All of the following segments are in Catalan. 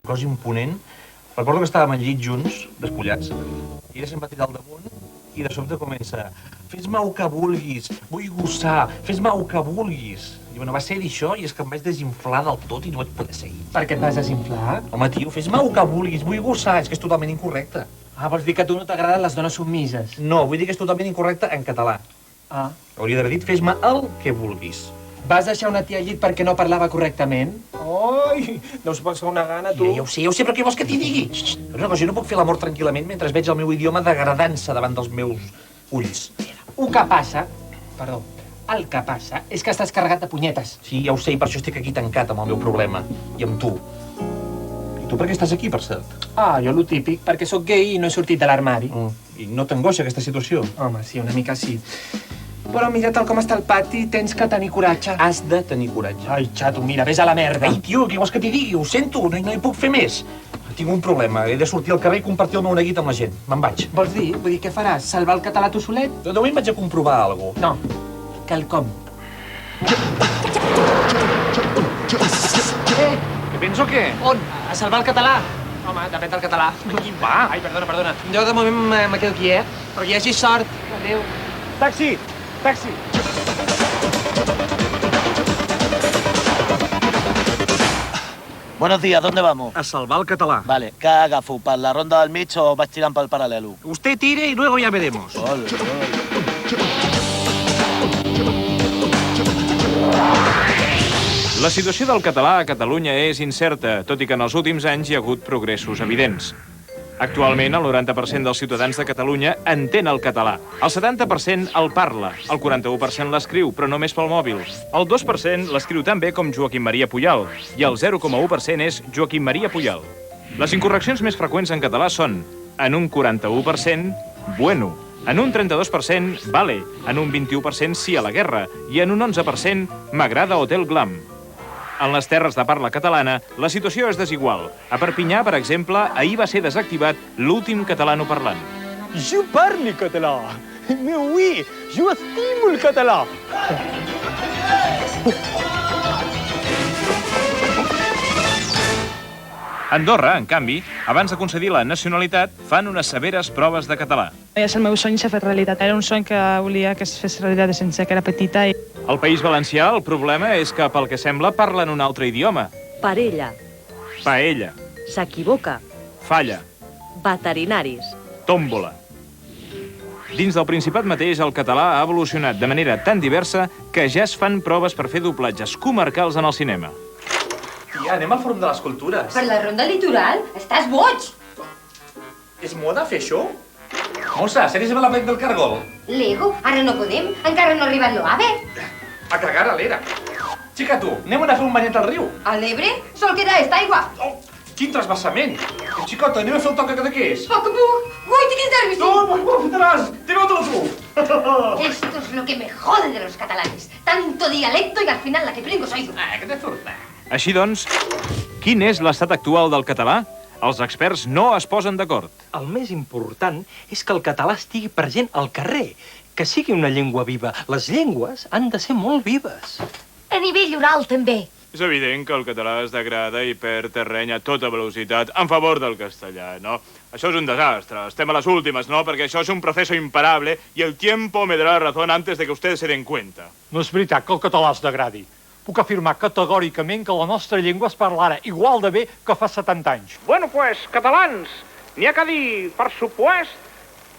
cosa imponent. Recordo que estàvem al llit junts, despullats, i ella se'm va tirar al damunt i de sobte comença: fes-me el que vulguis, vull gossar, fes-me el que vulguis. I bueno, va ser dir això i és que em vaig desinflar del tot i no vaig poder seguir. Per què et vas desinflar? Home, tio, fes-me el que vulguis, vull gossar, és que és totalment incorrecte. Ah, vols dir que a tu no t'agraden les dones submises? No, vull dir que és totalment incorrecte en català. Ah. Hauria d'haver dit fes-me el que vulguis. Vas deixar una tia al llit perquè no parlava correctament? Ai, no us pots fer una gana, tu. Ja ho sé, però què vols que t'hi digui? Però una cosa, jo no puc fer l'amor tranquil·lament mentre veig el meu idioma degradant-se davant dels meus ulls. El que passa és que estàs carregat de punyetes. Sí, ja ho sé, i per això estic aquí tancat amb el meu problema. I amb tu. I tu per què estàs aquí, per cert? Ah, jo lo típic, perquè sóc gay i no he sortit de l'armari. I no t'angoixa aquesta situació? Home, sí, una mica sí. Però mira tal com està el pati, tens que tenir coratge. Has de tenir coratge. Ai, xato, mira, vés a la merda. Ai, tio, què vols que t'hi digui? Ho sento, no hi puc fer més. Tinc un problema, he de sortir al carrer i compartir el meu neguit amb la gent. Me'n vaig. Vols dir? Vull dir, què faràs? Salvar el català tu solet? De moment vaig a comprovar alguna cosa. No, quelcom. Què vens o què? On? A salvar el català? Home, depèn del català. Qui va? Ai, perdona. Jo de moment me quedo aquí, Però que hi hagi sort. Adéu. Taxi! Taxi! Buenos días, ¿dónde vamos? A salvar el català. Vale, ¿qué agafo? ¿Para la ronda del mig o vas tirant pel paral·lelo? Usted tire y luego ya veremos. La situació del català a Catalunya és incerta, tot i que en els últims anys hi ha hagut progressos evidents. Actualment, el 90% dels ciutadans de Catalunya entén el català. El 70% el parla, el 41% l'escriu, però només pel mòbil. El 2% l'escriu tan bé com Joaquim Maria Pujol, i el 0,1% és Joaquim Maria Pujol. Les incorreccions més freqüents en català són, en un 41%, bueno, en un 32%, vale, en un 21% sí a la guerra, i en un 11% m'agrada Hotel Glam. En les terres de parla catalana, la situació és desigual. A Perpinyà, per exemple, ahir va ser desactivat l'últim catalanoparlant. Jo parlo català. Mais oui, jo estimo el català. A Andorra, en canvi, abans de concedir la nacionalitat, fan unes severes proves de català. És el meu somni s'ha fet realitat. Era un somni que volia que es fes realitat sense que era petita. Al País Valencià, el problema és que, pel que sembla, parlen un altre idioma. Parella. Paella. S'equivoca. Falla. Veterinaris. Tòmbola. Dins del Principat mateix, el català ha evolucionat de manera tan diversa que ja es fan proves per fer doblatges comarcals en el cinema. Tia, anem al Fòrum de les Cultures. Per la ronda litoral? Estàs boig! És moda fer això? Mossa, ¿series a la plec del Cargol? Lego, ara no podem, encara no ha arribat l'OAVE. A cagar a l'era. Xica, tu, anem a fer un banyet al riu. A l'Ebre sol queda esta aigua. Oh, quin trasbassament. Xicota, anem a fer el toc de què és? Poc a poc. Guaita, quins nervis! No, fotràs! Tira-te tu! Esto es lo que me jode de los catalanes. Tanto dialecto y al final la que pringo soy yo. Ah, que te surta. Així doncs, quin és l'estat actual del català? Els experts no es posen d'acord. El més important és que el català estigui present al carrer, que sigui una llengua viva. Les llengües han de ser molt vives. A nivell oral, també. És evident que el català es degrada i perd terreny a tota velocitat en favor del castellà, no? Això és un desastre. Estem a les últimes, no? Perquè això és un procés imparable i el tiempo me dará razón antes de que ustedes se den cuenta. No és veritat que el català es degradi. Puc afirmar categòricament que la nostra llengua es parla ara igual de bé que fa 70 anys. Bueno, pues, catalans, n'hi ha que dir, per supuest,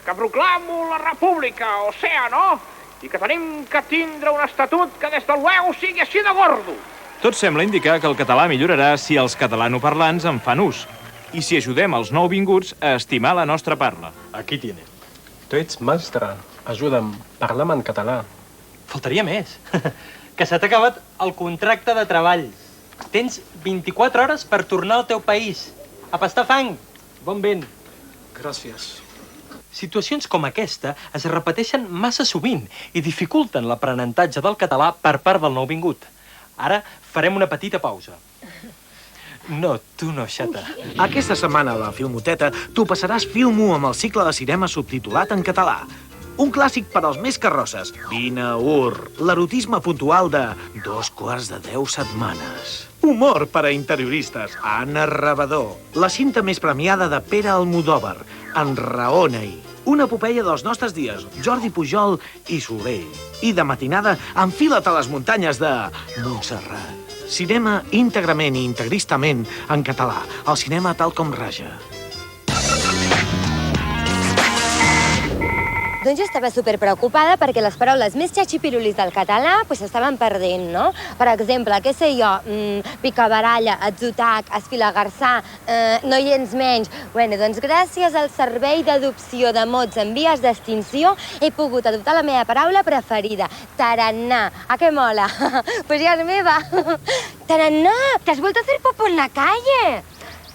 que proclamo la república, o sea, no? I que tenim que tindre un estatut que des de luego sigui així de gordo. Tot sembla indicar que el català millorarà si els catalanoparlants en fan ús i si ajudem els nouvinguts a estimar la nostra parla. Aquí tiene. Tu ets mestre. Ajuda'm, parla'm en català. Faltaria més. Que s'ha acabat el contracte de treball. Tens 24 hores per tornar al teu país. A pastar fang. Bon vent. Gràcies. Situacions com aquesta es repeteixen massa sovint i dificulten l'aprenentatge del català per part del nouvingut. Ara farem una petita pausa. No, tu no, xata. Aquesta setmana a la Filmoteta t'ho passaràs Film-1 amb el cicle de cinema subtitulat en català. un clàssic per als més carrosses. Vine, Ur, l'erotisme puntual de 2:15 setmanes. Humor per a interioristes, Anna Rabadó. La cinta més premiada de Pere Almodóvar, Enraona-hi. Una epopeia dels nostres dies, Jordi Pujol i Soler. I de matinada, enfila't a les muntanyes de Montserrat. Cinema íntegrament i integristament en català. El cinema tal com raja. Doncs jo estava superpreocupada perquè les paraules més xatxipirulis del català s'estaven perdent, no? Per exemple, què sé jo, picabaralla, atzotac, esfilagarsà, noients menys. Bueno, doncs gràcies al servei d'adopció de mots en vies d'extinció he pogut adoptar la meva paraula preferida, tarannà. Ah, que mola! Pues ja és meva. Tarannà, t'has vuelto a hacer popo en la calle.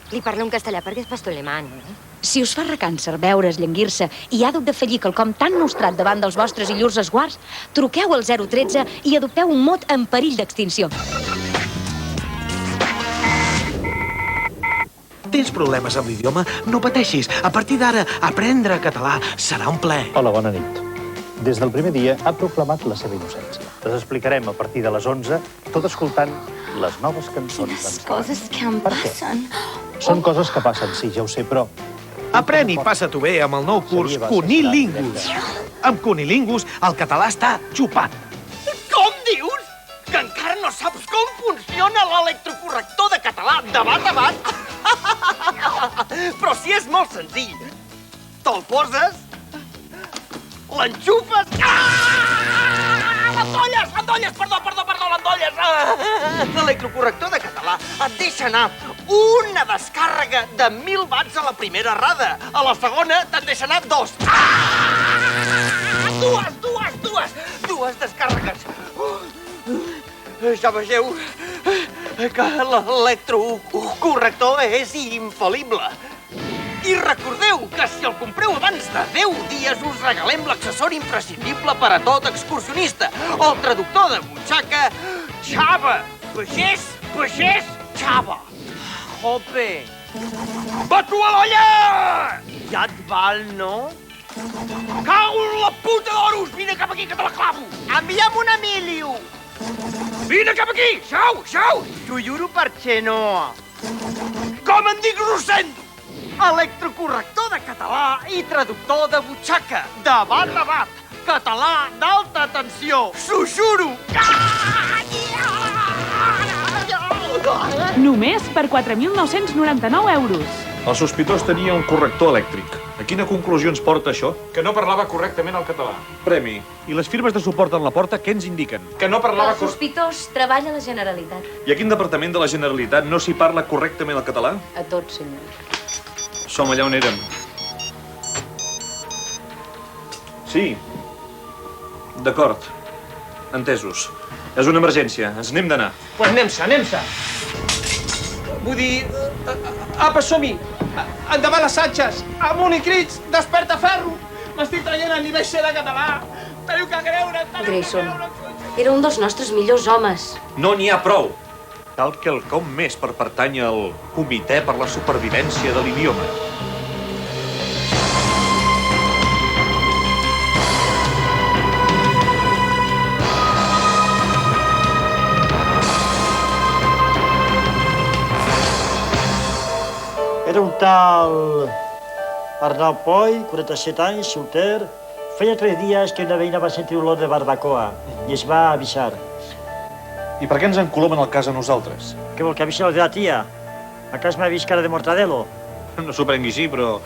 Li parlo en castellà perquè és pastor alemany, eh? Si us fa recàncer veure esllenguir-se i ha dut de fallir quelcom tan nostrat davant dels vostres i llurs esguards, truqueu al 013 i adopteu un mot en perill d'extinció. Tens problemes amb l'idioma? No pateixis. A partir d'ara, aprendre català serà un plaer. Hola, bona nit. Des del primer dia ha proclamat la seva innocència. Les explicarem a partir de les 11, tot escoltant les noves cançons. Quines coses que em passen. Són coses que passen, sí, ja ho sé, però... Aprèn i passa-t'ho bé amb el nou curs Cunilingus. Amb Cunilingus, el català està xupat. Com dius? Que encara no saps com funciona l'electrocorrector de català de bat a bat? Però si és molt senzill. Te'l poses, l'enxufes... L'endolles, perdó, l'endolles. L'electrocorrector de català et deixa anar una descàrrega de 1.000 watts a la primera errada. A la segona te'n deixa anar 2. Dues descàrregues. Ja vegeu que l'electrocorrector és infal·lible. I recordeu que si el compreu abans de 10 dies us regalem l'accessori imprescindible per a tot excursionista, el traductor de butxaca Xava. Pagès, Xava. Jope. Bato a l'olla! Ja et val, no? Cago en la puta d'oros! Vine cap aquí que te la clavo! Envia'm un Emilio! Vine cap aquí! Xau! T'ho juro per Xenoa. Com em dic Rosendo? Electrocorrector de català i traductor de butxaca. De bat a bat. Català d'alta tensió. S'ho juro. Només per 4.999 euros. El sospitós tenia un corrector elèctric. A quina conclusió ens porta això? Que no parlava correctament el català. Premi. I les firmes de suport en la porta què ens indiquen? Que no parlava... El sospitós treballa a la Generalitat. I a quin departament de la Generalitat no s'hi parla correctament el català? A tots, senyor. Som allà on érem. Sí. D'acord. Entesos. És una emergència. Ens n'hem d'anar. Pues anem-se. Vull dir... Apa, som-hi! Endavant les satges! Amunt i crits! Desperta, ferro! M'estic traient el nivell C de català! Teniu que creure! Grayson, era un dels nostres millors homes. No n'hi ha prou. Cal quelcom més per pertànyer al Comitè per la Supervivència de l'Idioma. Era un tal Arnau Poi, 47 anys, solter. Feia 3 dies que una veïna va sentir olor de barbacoa i es va avisar. I per què ens encolomen el cas a nosaltres? Què vol que avisi la tia? A cas m'ha vist cara de mortadelo? No s'ho prengui així, però...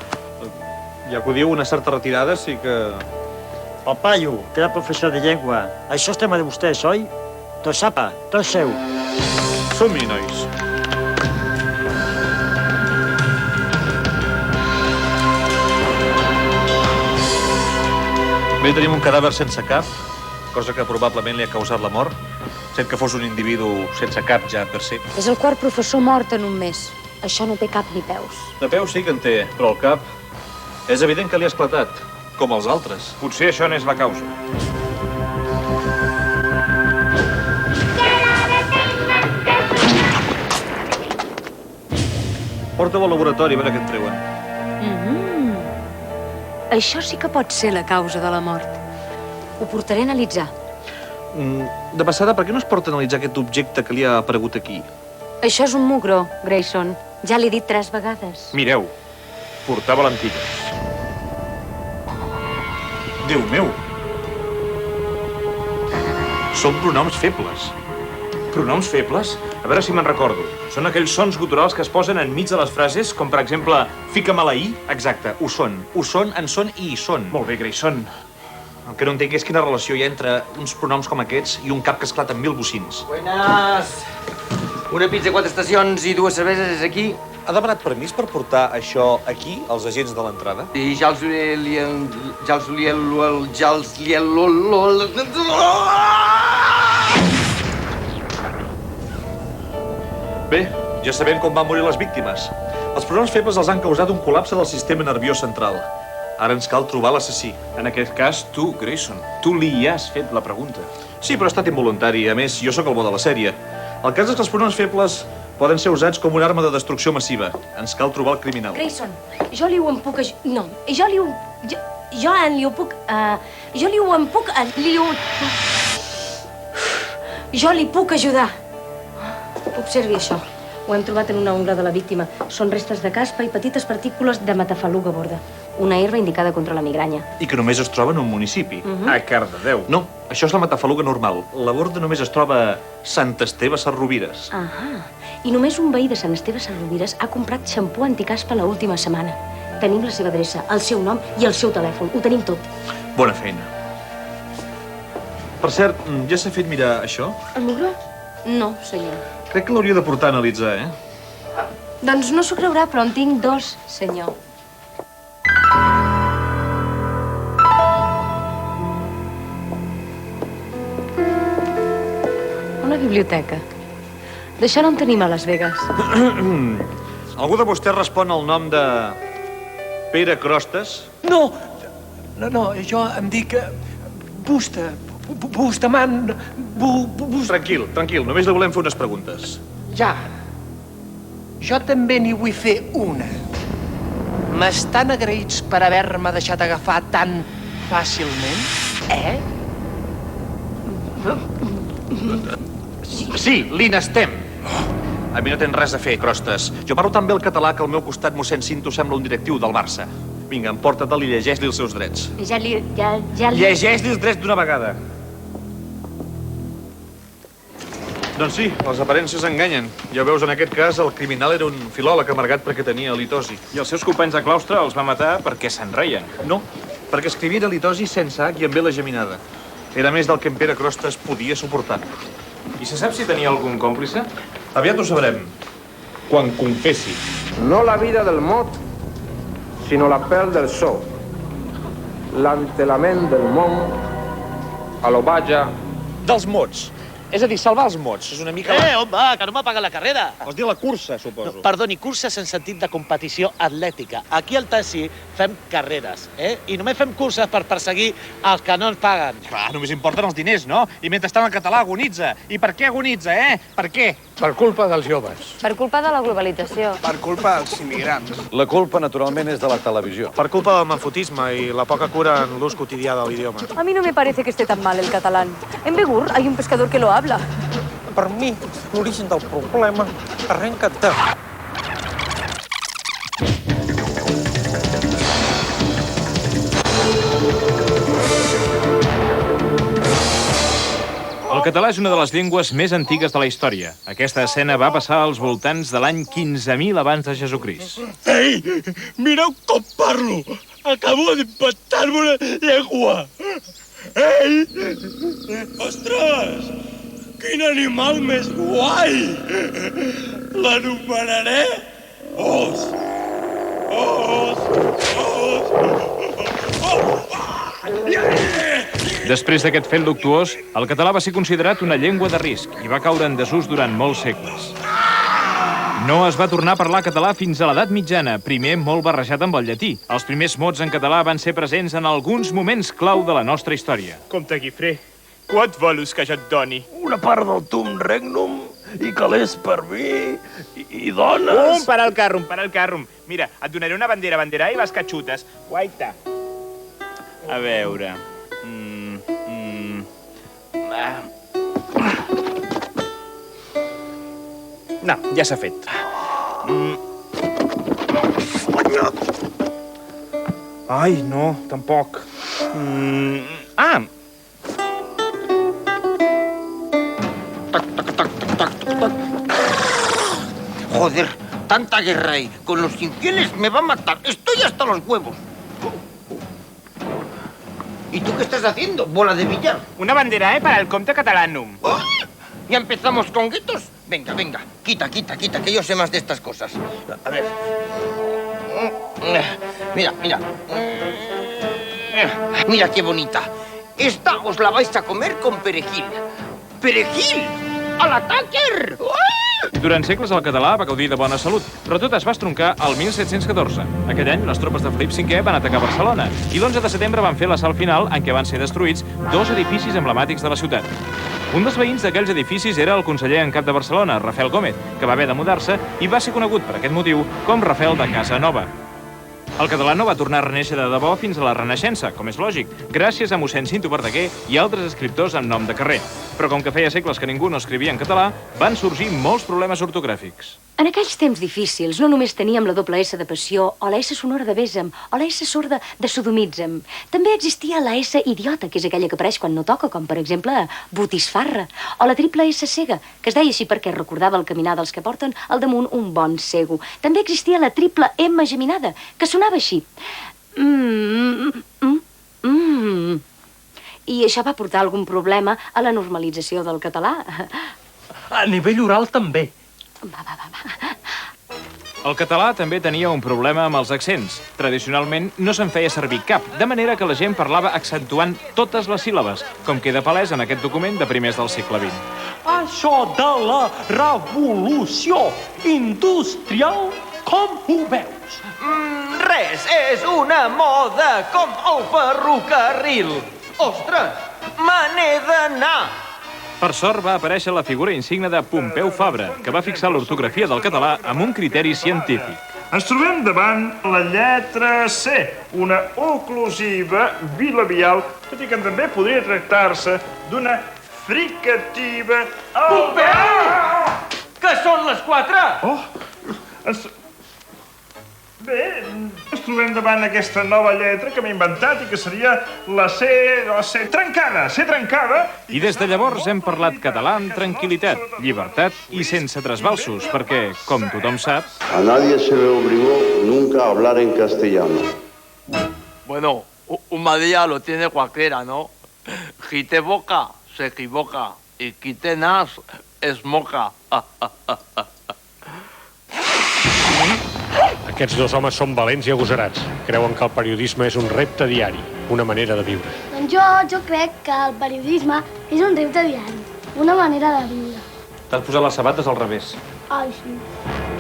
ja que ho diu, una certa retirada sí que... El paio, que era professor de llengua. Això és tema de vostès, oi? Tot sapa, tot seu. Som-hi, nois. Bé, tenim un cadàver sense cap, cosa que probablement li ha causat la mort, sent que fos un individu sense cap ja per si. És el quart professor mort en un mes. Això no té cap ni peus. De peus sí que en té, però el cap... és evident que li ha esclatat, com els altres. Potser això n'és la causa. Porta-ho al laboratori a veure què et treuen. Això sí que pot ser la causa de la mort. Ho portaré a analitzar. De passada, per què no es porta a analitzar aquest objecte que li ha aparegut aquí? Això és un mugró, Grayson. Ja l'he dit 3 vegades. Mireu, portava lentilles. Déu meu! Són pronoms febles. Pronoms febles? A veure si me'n recordo. Són aquells sons guturals que es posen enmig de les frases, com per exemple, fica'm a la i. Exacte, ho són. Ho són, en són i hi són. Molt bé, Grayson. El que no entenc és quina relació hi ha entre uns pronoms com aquests i un cap que esclata en 1000 bocins. Buenas. Una pizza, 4 estacions i 2 cerveses és aquí. Ha demanat permís per portar això aquí, als agents de l'entrada? I ja els Bé, ja sabem com van morir les víctimes. Els pronoms febles els han causat un col·lapse del sistema nerviós central. Ara ens cal trobar l'assassí. En aquest cas, tu, Grayson. Tu li has fet la pregunta. Sí, però ha estat involuntari. A més, jo sóc el bo de la sèrie. El cas és que els pronoms febles poden ser usats com una arma de destrucció massiva. Ens cal trobar el criminal. Grayson, jo li ho en puc... No, jo li ho... Jo li ho puc... Jo li ho en puc... Jo li puc ajudar. Observi això. Ho hem trobat en una ungla de la víctima. Són restes de caspa i petites partícules de matafaluga borda. Una herba indicada contra la migranya. I que només es troba en un municipi. A Cardedeu. No, això és la matafaluga normal. La borda només es troba a Sant Esteve Sarrovires. Ahà. I només un veí de Sant Esteve Sarrovires ha comprat xampú anticaspa l'última setmana. Tenim la seva adreça, el seu nom i el seu telèfon. Ho tenim tot. Bona feina. Per cert, ja s'ha fet mirar això? El mugró? No, senyor. Crec que l'hauria de portar a analitzar, Doncs no s'ho creurà, però en tinc 2, senyor. Una biblioteca. D'això no en tenim a Las Vegas. Algú de vostè respon al nom de... Pere Crostes? No, jo em dic... Bustamant... Tranquil, només li volem fer unes preguntes. Ja. Jo també n'hi vull fer una. M'estan agraïts per haver-me deixat agafar tan fàcilment, Sí, li n'estem. A mi no tens res a fer, Crostes. Jo parlo tan bé el català que al meu costat mossèn Cinto sembla un directiu del Barça. Vinga, emporta-te'l i llegeix-li els seus drets. Ja li... Llegeix-li els drets d'una vegada. Doncs sí, les aparences enganyen. Ja veus, en aquest cas, el criminal era un filòleg amargat perquè tenia halitosi. I els seus companys de claustre els va matar perquè se'n reien. No, perquè escrivia halitosi sense H i amb B la geminada. Era més del que en Pere Crostes podia suportar. I se sap si tenia algun còmplice? Aviat ho sabrem. Quan confessi. No la vida del mot, sinó la pèl del so. L'entelament del món a l'ovatge dels mots. És a dir, salvar els mots. És una mica... Home, que no m'apaga la carrera. Vols dir la cursa, suposo. No, perdoni, curses en sentit de competició atlètica. Aquí al Tassi fem carreres, I només fem curses per perseguir els que no ens paguen. Clar, només importen els diners, no? I mentrestant el català agonitza. I per què agonitza, Per què? Per culpa dels joves. Per culpa de la globalització. per culpa dels immigrants. La culpa, naturalment, és de la televisió. Per culpa del manfotisme i la poca cura en l'ús quotidià de l'idioma. A mí no me parece que esté tan mal el catalán. En Begur hay un pescador que lo habla. Per mi, l'origen del problema arrenca de... El català és una de les llengües més antigues de la història. Aquesta escena va passar als voltants de l'any 15.000 abans de Jesucrist. Ei, mireu com parlo! Acabo d'inventar-me una llengua! Ei! Ostres! Quin animal més guai! L'anomenaré os! Os! Després d'aquest fet luctuós, el català va ser considerat una llengua de risc i va caure en desús durant molts segles. No es va tornar a parlar català fins a l'edat mitjana, primer molt barrejat amb el llatí. Els primers mots en català van ser presents en alguns moments clau de la nostra història. Comte Guifré, quant vols que jo et doni? Una part del tum regnum i calés per mi i dones... Para el carrum. Mira, et donaré una bandera i les catxutes. Guaita. A veure... No, ja s'ha fet. Ai, no, tampoc. Joder, tanta guerra ahí. Con los infieles me va a matar. Estoy hasta los huevos. ¿Y tú qué estás haciendo, bola de billar? Una bandera, para el Comte Catalanum. ¡Oh! ¿Ya empezamos con guetos? Venga, venga, quita, que yo sé más de estas cosas. A ver. Mira, mira. Mira qué bonita. Esta os la vais a comer con perejil. ¡Perejil! ¡Al ataque! Durant segles el català va gaudir de bona salut, però tot es va estroncar el 1714. Aquell any, les tropes de Felip V van atacar Barcelona i l'11 de setembre van fer l'assalt final en què van ser destruïts 2 edificis emblemàtics de la ciutat. Un dels veïns d'aquells edificis era el conseller en cap de Barcelona, Rafael Gómez, que va haver de mudar-se i va ser conegut per aquest motiu com Rafael de Casa Nova. El català no va tornar a renéixer de debò fins a la Renaixença, com és lògic, gràcies a mossèn Cinto Verdaguer i altres escriptors amb nom de carrer. Però com que feia segles que ningú no escrivia en català, van sorgir molts problemes ortogràfics. En aquells temps difícils no només teníem la doble S de passió o la S sonora de bèsam o la S sorda de sodomítzem. També existia la S idiota, que és aquella que apareix quan no toca, com per exemple botisfarra, o la triple S cega, que es deia així perquè recordava el caminar dels que porten al damunt un bon cego. També existia la triple M geminada, que sonava així. I això va portar algun problema a la normalització del català. A nivell oral també. El català també tenia un problema amb els accents. Tradicionalment no se'n feia servir cap, de manera que la gent parlava accentuant totes les síl·labes, com queda palès en aquest document de primers del segle XX. Això de la revolució industrial, com ho veus? Res, és una moda com el ferrocarril. Ostres, me n'he d'anar. Per sort va aparèixer la figura insigne de Pompeu Fabra, que va fixar l'ortografia del català amb un criteri científic. Ens trobem davant la lletra C, una oclusiva bilabial, tot i que també podria tractar-se d'una fricativa... Pompeu! Que són les 4? Oh! Bé, ens trobem davant aquesta nova lletra que m'he inventat i que seria la C trencada, C trencada. I des de llavors hem parlat català amb tranquil·litat, llibertat i sense trasbalsos, perquè, com tothom sap... A nadie se le obligó nunca a hablar en castellano. Bueno, un día lo tiene cualquiera, ¿no? Quite boca, se equivoca, y quite nas, es moca. Aquests dos homes són valents i agosarats. Creuen que el periodisme és un repte diari, una manera de viure. Doncs jo crec que el periodisme és un repte diari, una manera de viure. T'has posat les sabates al revés. Ai, sí.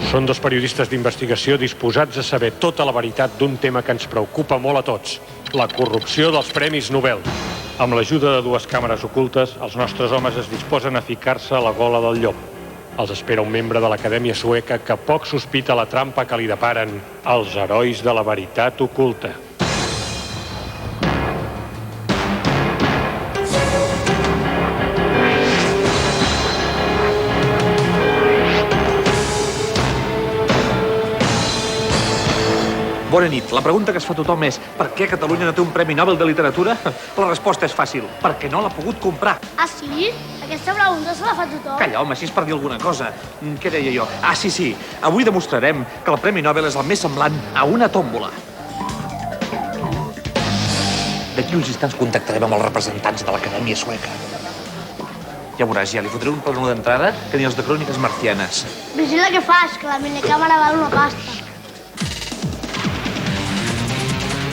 Són dos periodistes d'investigació disposats a saber tota la veritat d'un tema que ens preocupa molt a tots, la corrupció dels Premis Nobel. Amb l'ajuda de 2 càmeres ocultes, els nostres homes es disposen a ficar-se a la gola del llop. Els espera un membre de l'Acadèmia Sueca que poc sospita la trampa que li deparen els herois de la veritat oculta. Bona nit. La pregunta que es fa tothom és per què Catalunya no té un Premi Nobel de Literatura? La resposta és fàcil. Perquè no l'ha pogut comprar. Ah, sí? Aquesta pregunta se la fa tothom. Calla, home, si és per dir alguna cosa. Què deia jo? Ah, sí. Avui demostrarem que el Premi Nobel és el més semblant a una tòmbola. D'aquí uns instants contactarem amb els representants de l'Acadèmia Sueca. Ja veuràs, ja li fotré un plano d'entrada que ni els de Cròniques Marcianes. Vigila què fas, que la minecàmera val una pasta.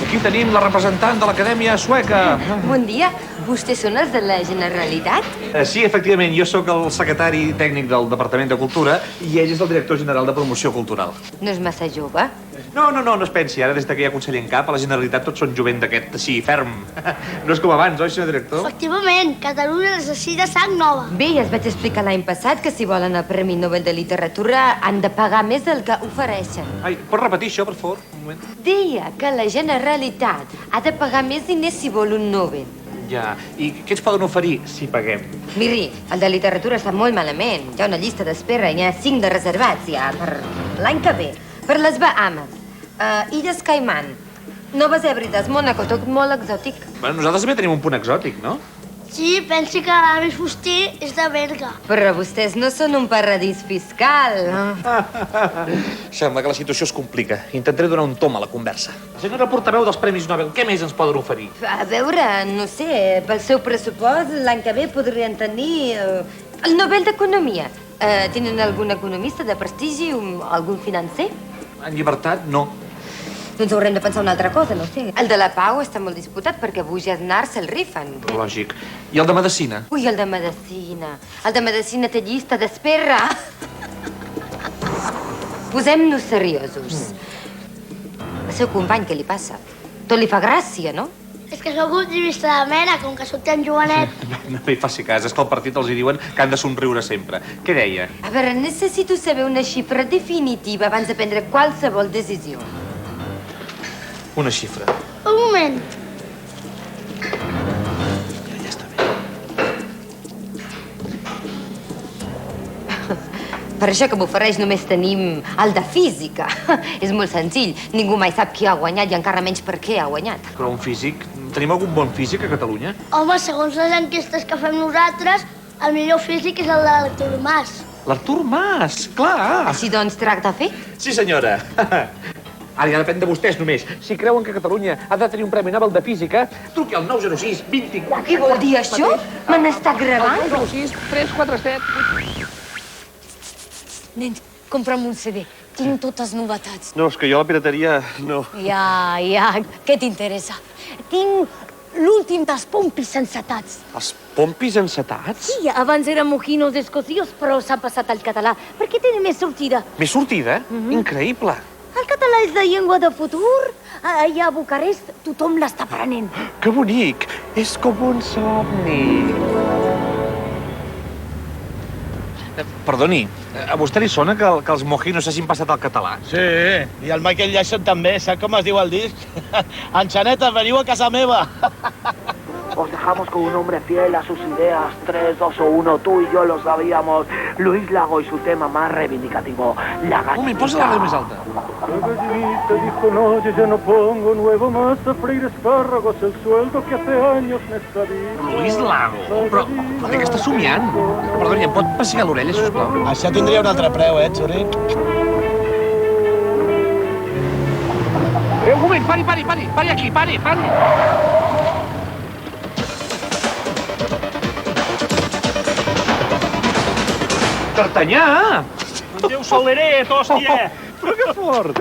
Aquí tenim la representant de l'Acadèmia Sueca. Bon dia. Vostès són els de la Generalitat? Sí, efectivament, jo sóc el secretari tècnic del Departament de Cultura i ell és el director general de Promoció Cultural. No és massa jove? No es pensi. Ara, des que hi ha conseller en cap, a la Generalitat tots són jovent d'aquest, així, ferm. No és com abans, oi, senyor director? Efectivament, Catalunya necessita sang nova. Bé, ja es vaig explicar l'any passat que si volen el Premi Nobel de Literatura han de pagar més del que ofereixen. Ai, pots repetir això, per favor? Un moment. Deia que la Generalitat ha de pagar més diners si vol un Nobel. Ja, i què ens poden oferir si paguem? Miri, el de literatura està molt malament. Hi ha una llista d'espera i n'hi ha 5 de reservats ja per l'any que ve. Per les Bahamas, Illes Caiman, Noves Hèbrides, Mònaco, tot molt exòtic. Bueno, nosaltres també tenim un punt exòtic, no? Sí, pensi que l'Avis Fuster és de Berga. Però vostès no són un paradís fiscal. Sembla que la situació es complica. Intentaré donar un tom a la conversa. Senyora portaveu dels Premis Nobel, què més ens poden oferir? A veure, no sé, pel seu pressupost l'any que ve podrien tenir el Nobel d'Economia. Tenen algun economista de prestigi, algun financer? En llibertat, no. Doncs haurem de pensar una altra cosa, no ho sé. El de la Pau està molt disputat perquè Buix i Aznar se'l rifen. Lògic. I el de Medicina? Ui, el de Medicina. El de Medicina té llista d'espera. Posem-nos seriosos. El seu company, què li passa? Tot li fa gràcia, no? És que sóc optimista de mena, com que sóc tan jovenet. No hi faci cas, és que al partit els hi diuen que han de somriure sempre. Què deia? A veure, necessito saber una xifra definitiva abans de prendre qualsevol decisió. Una xifra. Un moment. Ja està bé. Per això que m'ofereix només tenim el de física. És molt senzill. Ningú mai sap qui ha guanyat i encara menys per què ha guanyat. Però un físic? Tenim algun bon físic a Catalunya? Home, segons les enquestes que fem nosaltres, el millor físic és el de l'Artur Mas. L'Artur Mas, clar! Així doncs tracta fer? Sí, senyora. Ara ja depèn de vostès només. Si creuen que Catalunya ha de tenir un Premi Nobel de Física, truqui al 906 24... Què vol dir això? Me n'està gravant? El 906 347... Nen, compra'm un CD. Tinc totes novetats. No, és que jo la pirateria no... Ja, què t'interessa? Tinc l'últim dels pompis encetats. Els pompis encetats? Sí, abans eren mojinos escocios, però s'han passat al català, perquè tenen més sortida. Més sortida? Increïble. El català és la llengua de futur. Allà a Bucarest tothom l'està aprenent. Que bonic! És com un somni. Perdoni, a vostè li sona que els mojinos s'hagin passat al català? Sí, i el Michael Jackson també. Sap com es diu el disc? Enxaneta, veniu a casa meva. Os dejamos con un hombre fiel a sus ideas. 3, 2 o 1, tú y yo lo sabíamos. Luis Lago y su tema más reivindicativo, la gallinita. Un moment, posa la veu més alta. La gallinita dijo, no, yo ya no pongo nuevo más a freír espárragos, el sueldo que hace años me está dando. Luis Lago? Però de què està somiant? Perdoni, em pot pessigar l'orella, sisplau? Això tindria un altre preu, Xurri? Un moment, pari aquí, pari. D'Artanyà! Déu soleret, hòstia! Però que fort!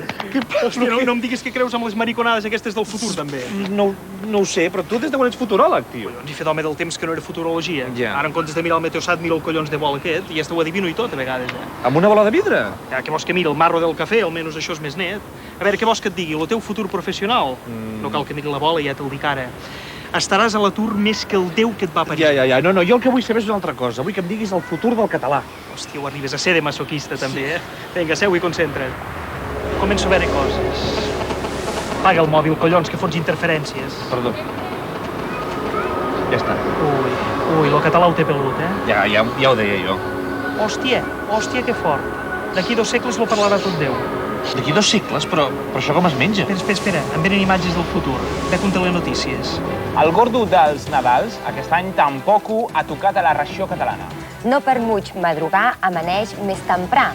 Hòstia, no em diguis que creus amb les mariconades aquestes del futur, també. No ho sé, però tu des de quan ets futuròleg, tio? Doncs he fet home del temps que no era futurologia. Ja. Ara, en comptes de mirar el meteosat, miro el collons de bol aquest, i ja ho adivino i tot, a vegades, Amb una bola de vidre? Ja, què vols que miri el marro del cafè? Almenys això és més net. A veure, què vols que et digui? El teu futur professional? No cal que miri la bola, ja te'l dic ara. Estaràs a l'atur més que el Déu que et va parir. Ja. No, jo el que vull saber és una altra cosa. Vull que em diguis el futur del català. Hòstia, ho arribes a ser de masoquista, també, Vinga, seu i concentra't. Començo a veure coses. Apaga el mòbil, collons, que fots interferències. Perdó. Ja està. Ui, el català ho té pelut, Ja ho deia jo. Hòstia, que fort. D'aquí 2 segles lo parlarà tot Déu. D'aquí 2 segles? Però això com es menja? Espera, em venen imatges del futur. Ve com telenotícies. El gordo dels Nadals aquest any tampoc ha tocat a la regió catalana. No per much madrugar amaneix més temprà.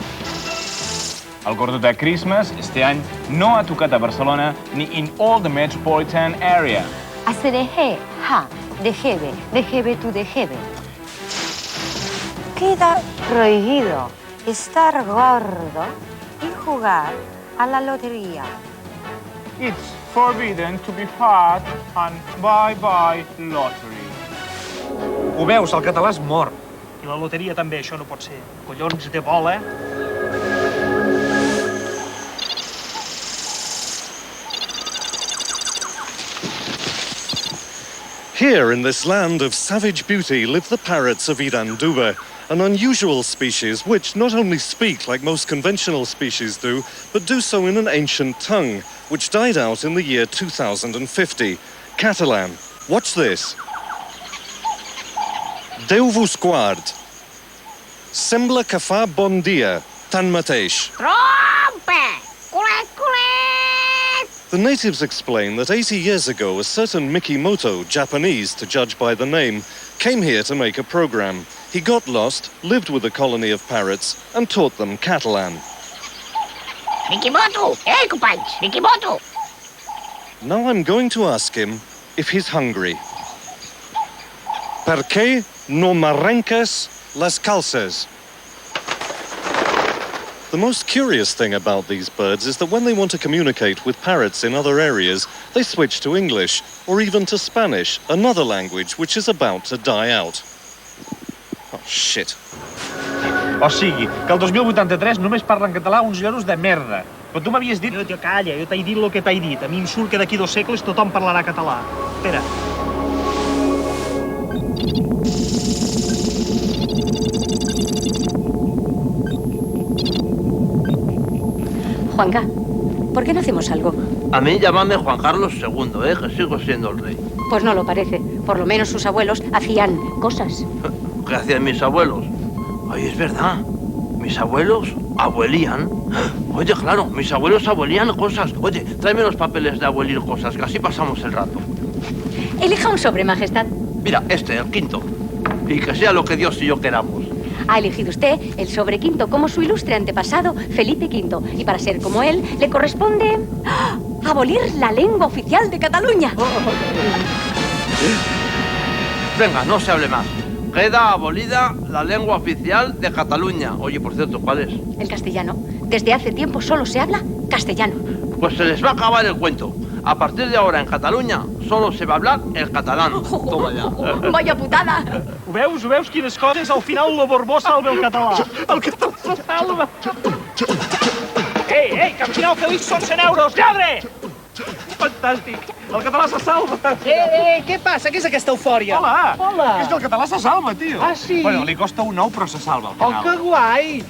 El gordo de Christmas este any no ha tocat a Barcelona ni in all the metropolitan area. Asereje, dejebe tu dejebe. Queda prohibido estar gordo y jugar a la lotería. It's forbidden to be fat and bye-bye lottery. Ho veus, el català és mort. I la loteria també, això no pot ser. Collons de bola. Here, in this land of savage beauty, live the parrots of Iranduba, an unusual species which not only speak like most conventional species do, but do so in an ancient tongue, which died out in the year 2050, Catalan. Watch this. Déu vos guard. Sembla que fa bon dia, tanmateix. Trompe! Culet, culet! The natives explain that 80 years ago, a certain Mikimoto, Japanese to judge by the name, came here to make a program. He got lost, lived with a colony of parrots, and taught them Catalan. Mikimoto! Companys! Mikimoto! Now I'm going to ask him if he's hungry. Per què no m'arrenques les calces? The most curious thing about these birds is that when they want to communicate with parrots in other areas, they switch to English, or even to Spanish, another language which is about to die out. Oh, shit. O sigui, que el 2083 només parlen català uns lloros de merda. Però tu m'havies dit... Jo, calla, jo t'he dit el que t'he dit. A mi em surt que d'aquí 2 segles tothom parlarà català. Espera. Juanca, ¿por qué no hacemos algo? A mí llámame Juan Carlos II, que sigo siendo el rey. Pues no lo parece. Por lo menos sus abuelos hacían cosas. ¿Qué hacían mis abuelos? Ay, es verdad. Mis abuelos abuelían. Oye, claro, mis abuelos abuelían cosas. Oye, tráeme los papeles de abuelir cosas, que así pasamos el rato. Elija un sobre, Majestad. Mira, este, el quinto. Y que sea lo que Dios y yo queramos. Ha elegido usted el sobre quinto como su ilustre antepasado, Felipe V. Y para ser como él, le corresponde abolir la lengua oficial de Cataluña. Venga, no se hable más. Queda abolida la lengua oficial de Cataluña. Oye, por cierto, ¿cuál es? El castellano. Desde hace tiempo solo se habla castellano. Pues se les va a acabar el cuento. A partir de ahora en Catalunya solo se va a hablar el catalán. Toma ya. Vaya putada! Ho veus quines coses? Al final la Borbó salva el català. El català se salva! Ei, que al final Félix són 100 euros, lladre! Fantàstic! El català se salva! Què passa? Què és aquesta eufòria? Hola! És que el català se salva, tio! Ah, sí? Bueno, li costa un ou, però se salva, al Oh, final. que guai!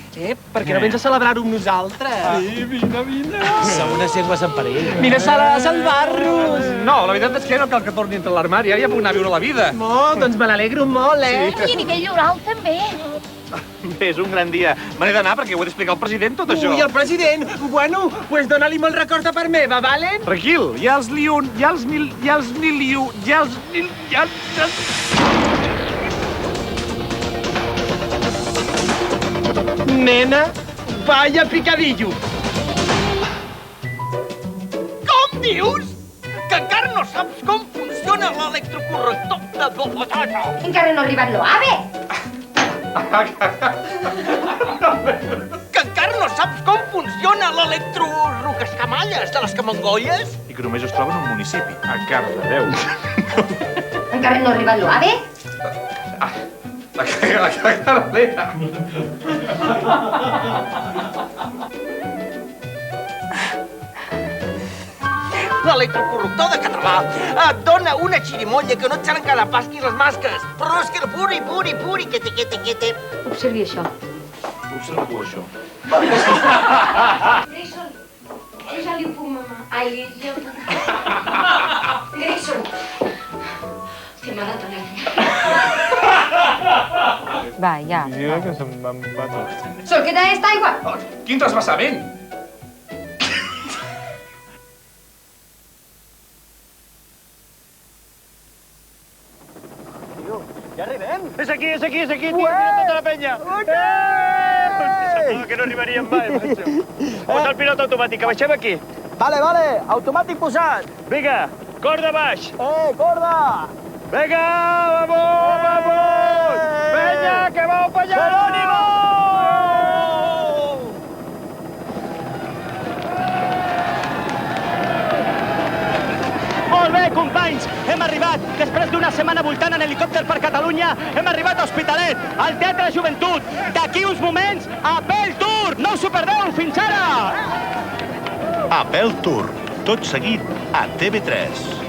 Per què no vens a celebrar-ho amb nosaltres? Sí, vine! Som unes llengües en perill. Vine a salvar-nos! No, la veritat és que no cal que torni entre l'armari, ara ja puc anar a viure la vida. Doncs me n'alegro molt, I a nivell oral també. Bé, és un gran dia. Me n'he d'anar perquè ho he d'explicar al president, tot això. Ui, el president! Bueno, pues dona-li molt record a part meva, vale? Tranquil, ja els liun, ja els mil, ja els miliu, ja els mil, ja... Nena, vaya picadillo! Com dius? Que encara no saps com funciona l'electrocorrector de patata? Encara no ha arribat l'OAVE. Que encara no saps com funciona l'electrorocascamalles de les camangolles? I que només es troba en un municipi, a Cardedeu. Encara no ha arribat l'OAVE. La Cardedeu. L'electrocorrector de català et dona una xirimolla que no et seran cada pas ni les masques. Però és que era puri, que te. Observi això. Observa tu, això. Grayson, ja li ho puc, mama. Ai, jo... Grayson. Hòstia, m'ha de Va, ja. Mira que se'm va tot. Sol, què tal esta aigua? Quin trasbassament! Ja arribem! És aquí, mira tota la penya! Semblava que no arribaríem mai, macho. Posa el pilot automàtic, que baixem aquí. Vale, automàtic posat! Vinga, corda baix! Corda! Vinga, vamos! Penya, que vau pa allà! Jerónimo! Molt bé, companys, hem arribat, després d'una setmana voltant en helicòpter per Catalunya, hem arribat a Hospitalet, al Teatre Joventut. D'aquí uns moments, Apel Tour! No us ho perdeu, fins ara! Apel Tour, tot seguit a TV3.